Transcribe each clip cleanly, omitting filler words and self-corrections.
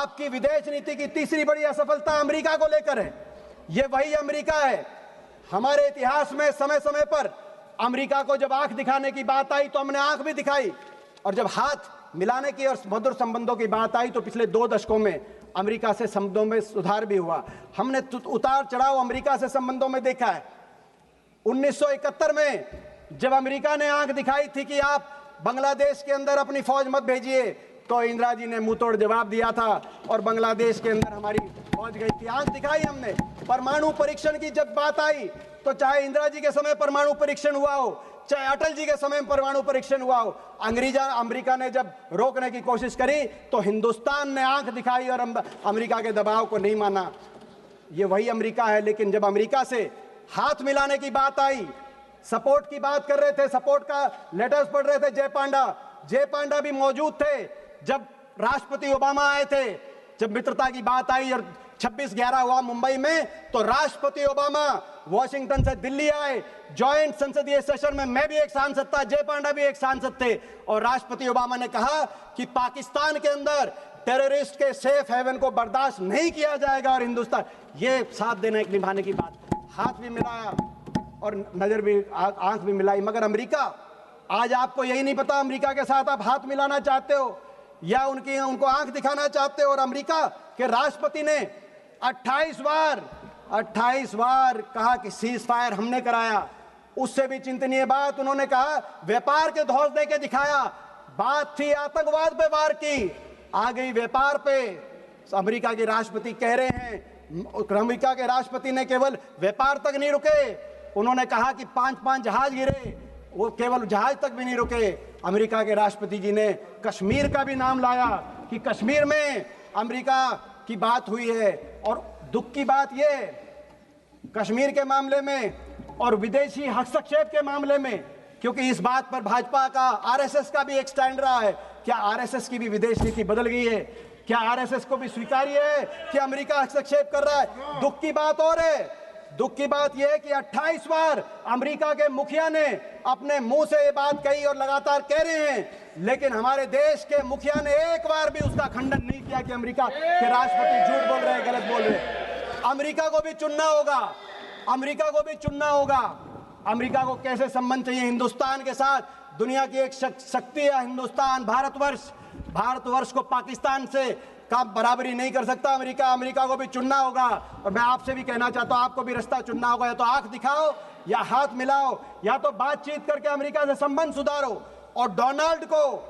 आपकी विदेश नीति की तीसरी बड़ी असफलता अमेरिका को लेकर है। ये वही अमेरिका है, हमारे इतिहास में समय समय पर अमेरिका को जब आंख दिखाने की बात आई तो हमने आंख भी दिखाई, और जब हाथ मिलाने की और मधुर संबंधों की बात आई तो पिछले 2 दशकों में अमेरिका से संबंधों में सुधार भी हुआ। हमने उतार चढ़ाव अमेरिका से संबंधों में देखा है। 1971 में जब अमेरिका ने आंख दिखाई थी कि आप बांग्लादेश के अंदर अपनी फौज मत भेजिए, तो इंदिरा जी ने मुंह तोड़ जवाब दिया था और बांग्लादेश के अंदर हमारी फौज गई थी। आंख दिखाई हमने। परमाणु परीक्षण की जब बात आई तो चाहे इंदिरा जी के समय परमाणु परीक्षण हुआ हो, चाहे अटल जी के समय में परमाणु परीक्षण हुआ हो, अमेरिका ने जब रोकने की कोशिश करी तो हिंदुस्तान ने आंख दिखाई और अमेरिका के दबाव को नहीं माना। ये वही अमेरिका है। लेकिन जब अमेरिका से हाथ मिलाने की बात आई, सपोर्ट की बात कर रहे थे, सपोर्ट का लेटर्स पढ़ रहे थे, जय पांडा भी मौजूद थे जब राष्ट्रपति ओबामा आए थे। जब मित्रता की बात आई और 26/11 हुआ मुंबई में, तो राष्ट्रपति ओबामा वॉशिंगटन से दिल्ली आए। जॉइंट संसदीय सेशन में मैं भी एक सांसद था, जय पांडा भी एक सांसद थे, और राष्ट्रपति ओबामा ने कहा कि पाकिस्तान के अंदर टेररिस्ट के सेफ हेवन को बर्दाश्त नहीं किया जाएगा और हिंदुस्तान, ये साथ देने निभाने की बात। हाथ भी मिलाया और नजर भी, आंख भी मिलाई। मगर अमेरिका, आज आपको यही नहीं पता अमेरिका के साथ आप हाथ मिलाना चाहते हो या उनको आंख दिखाना चाहते हो। और अमेरिका के राष्ट्रपति ने 28 बार कहा कि सीज फायर हमने कराया। उससे भी चिंतनीय बात उन्होंने कहा व्यापार के धौंस दे के दिखाया। बात थी आतंकवाद पे वार की, आ गई व्यापार पे। अमेरिका के राष्ट्रपति कह रहे हैं, अमेरिका के राष्ट्रपति ने केवल व्यापार तक नहीं रुके, उन्होंने कहा कि 5 जहाज गिरे, वो केवल जहाज तक भी नहीं रुके। अमेरिका के राष्ट्रपति जी ने कश्मीर का भी नाम लाया कि कश्मीर में अमेरिका की बात हुई है। और दुख की बात ये, कश्मीर के मामले में और विदेशी हस्तक्षेप के मामले में, क्योंकि इस बात पर भाजपा का, आरएसएस का भी एक स्टैंड रहा है, क्या आरएसएस की भी विदेश नीति बदल गई है? क्या आरएसएस को भी स्वीकार्य है कि अमेरिका हस्तक्षेप कर रहा है? दुख की बात और है, दुख की बात यह है कि 28 बार अमेरिका के मुखिया ने अपने मुंह से ये बात कही और लगातार कह रहे हैं, लेकिन हमारे देश के मुखिया ने एक बार भी उसका खंडन नहीं किया कि अमेरिका के राष्ट्रपति झूठ बोल रहे हैं, गलत बोल रहे हैं। अमेरिका को भी चुनना होगा, अमेरिका को भी चुनना होगा। अमेरिका को कैसे संबंध चाहिए हिंदुस्तान के साथ? दुनिया की एक शक्ति है हिंदुस्तान, भारतवर्ष को पाकिस्तान से का बराबरी नहीं कर सकता अमेरिका। अमेरिका को भी चुनना होगा। और मैं आपसे भी कहना चाहता हूं, आपको भी रास्ता चुनना होगा। या तो आंख दिखाओ या हाथ मिलाओ, या तो बातचीत करके अमेरिका से संबंध सुधारो और डोनाल्ड को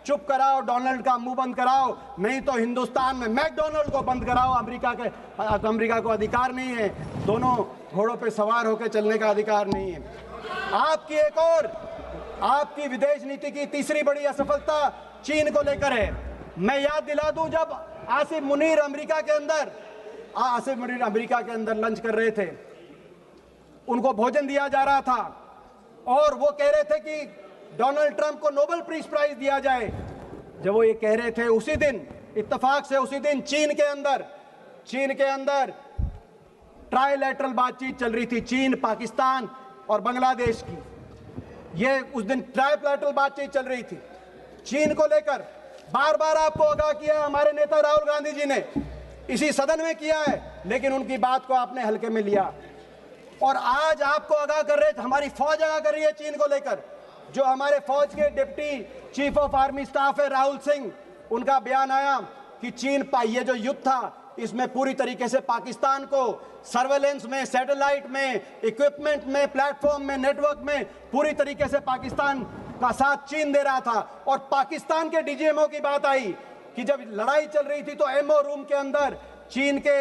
चुप कराओ, डोनाल्ड का मुंह बंद कराओ। नहीं तो हिंदुस्तान में मैकडोनाल्ड को बंद कराओ। अमेरिका को अधिकार नहीं है, दोनों घोड़ों पे सवार होकर चलने का अधिकार नहीं है। आपकी विदेश नीति की तीसरी बड़ी असफलता चीन को लेकर है। मैं याद दिला दूं, जब आसिफ मुनीर अमेरिका के अंदर लंच कर रहे थे, उनको भोजन दिया जा रहा था और वो कह रहे थे कि डोनाल्ड ट्रंप को नोबेल पीस प्राइज दिया जाए। जब वो ये कह रहे थे, उसी दिन इत्तेफाक से उसी दिन चीन के अंदर ट्राइलैटरल बातचीत चल रही थी, चीन, पाकिस्तान और बांग्लादेश की। ये उस दिन ट्राइलैटरल बातचीत चल रही थी। चीन को लेकर बार बार आपको आगाह किया हमारे नेता राहुल गांधी जी ने, इसी सदन में किया है, लेकिन उनकी बात को आपने हल्के में लिया। और आज आपको आगाह कर रहे थे, हमारी फौज आगाह कर रही है चीन को लेकर। जो हमारे फौज के deputy chief of army staff है राहुल सिंह, उनका बयान आया कि चीन ये जो युद्ध था, इसमें पूरी तरीके से पाकिस्तान को सर्वेलेंस में, सैटेलाइट में, इक्विपमेंट में, प्लेटफॉर्म में, नेटवर्क में पूरी तरीके से पाकिस्तान का साथ चीन दे रहा था। और पाकिस्तान के डीजीएमओ की बात आई कि जब लड़ाई चल रही थी तो एमओ रूम के अंदर चीन के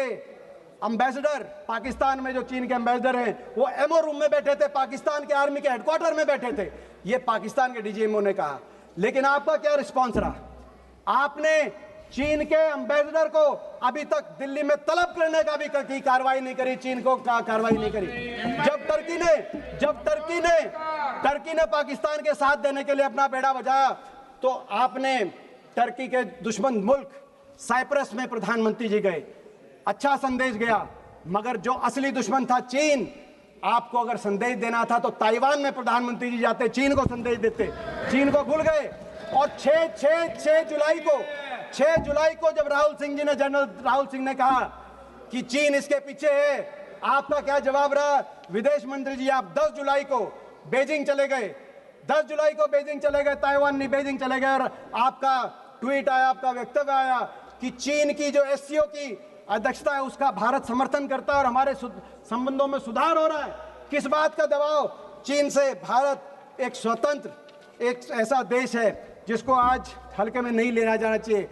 एम्बेसडर, पाकिस्तान में जो चीन के एम्बेसडर हैं, वो एमओ रूम में बैठे थे, पाकिस्तान के आर्मी के हेडक्वार्टर में बैठे थे। ये पाकिस्तान के डीजीएमओ ने कहा। लेकिन आपका क्या रिस्पॉन्स रहा? आपने चीन के एम्बेसडर को अभी तक दिल्ली में तलब करने का भी की कार्रवाई नहीं करी, चीन को कार्रवाई नहीं करी। जब टर्की ने पाकिस्तान के साथ देने के लिए अपना बेड़ा बजाया, तो आपने टर्की के दुश्मन मुल्क साइप्रस में प्रधानमंत्री जी गए, अच्छा संदेश गया। मगर जो असली दुश्मन था चीन, आपको अगर संदेश देना था तो ताइवान में प्रधानमंत्री जी जाते, चीन को संदेश देते। चीन को भूल गए। और 6 जुलाई को 6 जुलाई को जब जनरल राहुल सिंह ने कहा कि चीन इसके पीछे है, आपका क्या जवाब रहा? विदेश मंत्री जी, आप 10 जुलाई को बेजिंग चले गए, 10 जुलाई को बेजिंग चले गए, ताइवान नहीं बेजिंग चले गए, और आपका ट्वीट आया, आपका वक्तव्य आया कि चीन की जो एससीओ की अध्यक्षता है उसका भारत समर्थन करता है और हमारे संबंधों में सुधार हो रहा है। किस बात का दबाव? चीन से। भारत एक स्वतंत्र, एक ऐसा देश है जिसको आज हल्के में नहीं लेना जाना चाहिए।